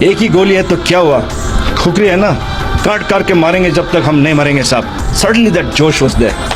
एक ही गोली है तो क्या हुआ, खुकरी है ना, काट काट के मारेंगे जब तक हम नहीं मरेंगे साहब। सडनली दैट जोश वाज देयर।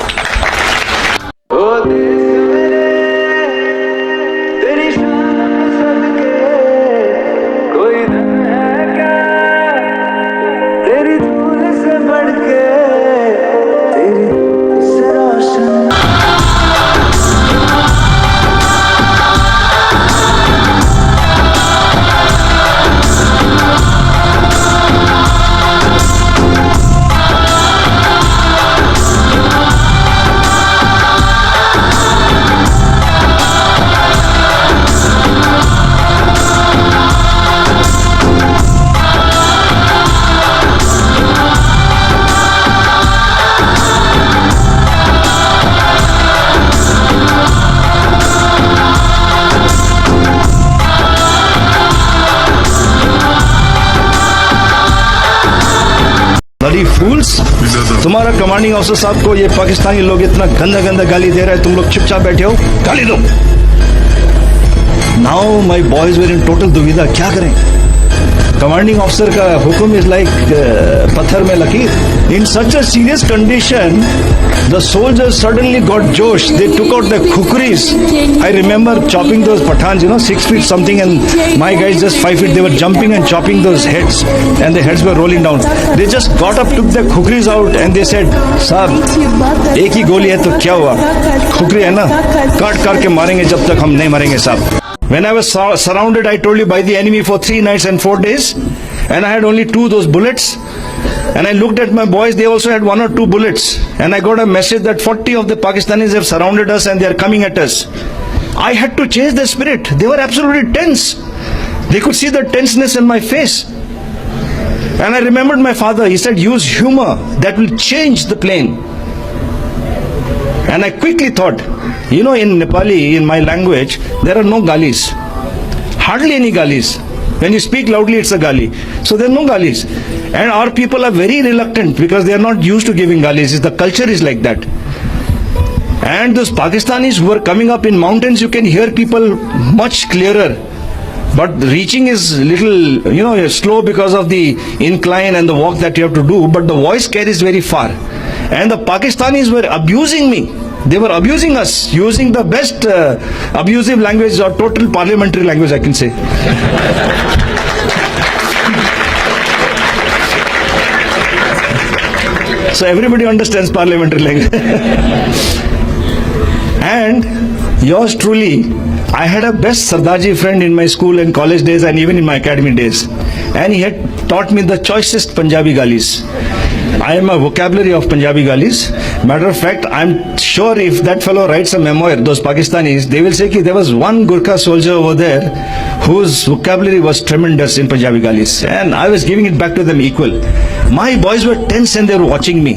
Bloody fools! तुम्हारा कमांडिंग ऑफिसर साहब को ये पाकिस्तानी लोग इतना गंदा गंदा गाली दे रहे हैं, तुम लोग चुपचाप बैठे हो, गाली दो। Now my boys were in total दुविधा, क्या करें। कमांडिंग ऑफिसर का हुक्म इज लाइक पत्थर में लकीर। In such a serious condition the soldiers suddenly got josh, they took out the khukris. I remember chopping those pathans, 6 feet something, and my guys just 5 feet, they were jumping and chopping those heads and the heads were rolling down. They just got up, took their khukris out and they said, साहब एक ही गोली है तो क्या हुआ, खुकरी है ना, काट काट के मारेंगे जब तक हम नहीं मरेंगे साहब। When I was surrounded, I told you, by the enemy for 3 nights and 4 days, and I had only 2 those bullets, and I looked at my boys, they also had 1 or 2 bullets, and I got a message that 40 of the Pakistanis have surrounded us and they are coming at us. I had to change their spirit. They were absolutely tense. They could see the tenseness in my face. And I remembered my father, he said, use humor, that will change the plane. And I quickly thought, in Nepali, in my language, there are no galis. Hardly any galis. When you speak loudly, it's a gali. So there are no galis. And our people are very reluctant because they are not used to giving galis. The culture is like that. And those Pakistanis who are coming up in mountains, you can hear people much clearer. But reaching is little, slow because of the incline and the walk that you have to do. But the voice carries very far. And the Pakistanis were abusing me. They were abusing us, using the best abusive language or total parliamentary language, I can say. So everybody understands parliamentary language. And yours truly, I had a best Sardaji friend in my school and college days and even in my academy days. And he had taught me the choicest Punjabi galis. I am a vocabulary of Punjabi galis. Matter of fact, I'm sure if that fellow writes a memoir, those Pakistanis, they will say that there was one Gurkha soldier over there whose vocabulary was tremendous in Punjabi galis. And I was giving it back to them equal. My boys were tense and they were watching me.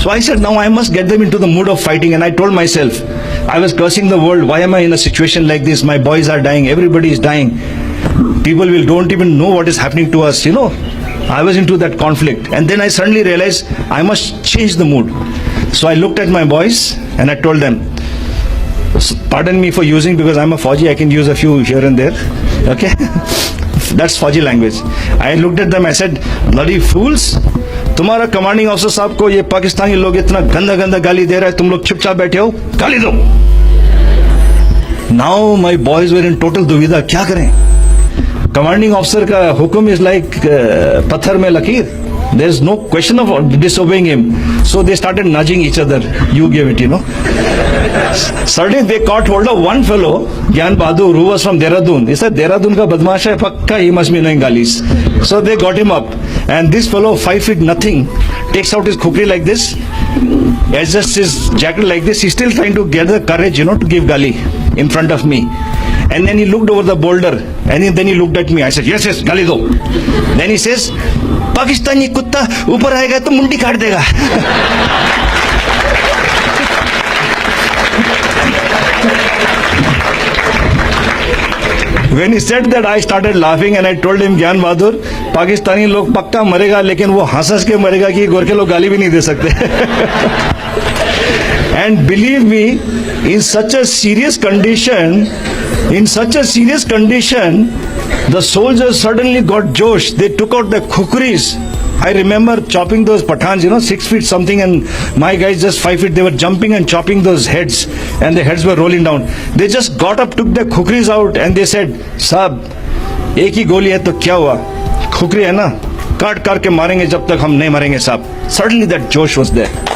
So I said, now I must get them into the mood of fighting. And I told myself, I was cursing the world. Why am I in a situation like this? My boys are dying. Everybody is dying. People don't even know what is happening to us, I was into that conflict. And then I suddenly realized I must change the mood. So I looked at my boys and I told them, pardon me for using, because I'm a Fauji, I can use a few here and there. Okay? That's Fauji language. I looked at them, I said, bloody fools! तुम्हारा commanding officer साहब को ये पाकिस्तानी लोग इतना गंदा गंदा गाली दे रहे हैं, तुम लोग चुपचाप बैठे हो, गाली दो। Now my boys were in total दुविधा, क्या करें। कमांडिंग ऑफिसर का हुक्म इज लाइक पत्थर में लकीर। There is no question of disobeying him. So they started nudging each other. You gave it, Suddenly they caught hold of one fellow, Gyan Bahadur, who was from Dehradun. He said, Dehradun ka badmash hai, pakka, he must be knowing galis. So they got him up. And this fellow, 5 feet nothing, takes out his khukri like this, adjusts his jacket like this. He's still trying to get the courage, to give gali in front of me. And then he looked over the boulder and then he looked at me. I said, yes, gali do. Then he says, Pakistani कुत्ता ऊपर आएगा तो मुंडी काट देगा। When he said that, I started laughing and I told him, ज्ञान बहादुर, पाकिस्तानी लोग पक्का मरेगा, लेकिन वो हंस के मरेगा कि गोरखे लोग गाली भी नहीं दे सकते। And believe me, in such a serious condition, The soldiers suddenly got josh. They took out the khukris. I remember chopping those Pathans, 6 feet something, and my guys just 5 feet. They were jumping and chopping those heads, and the heads were rolling down. They just got up, took the khukris out, and they said, "Sahab, एक ही गोली है तो क्या हुआ? खुकरी है ना, काट काट के मारेंगे जब तक हम नहीं मरेंगे साहब." Suddenly that josh was there.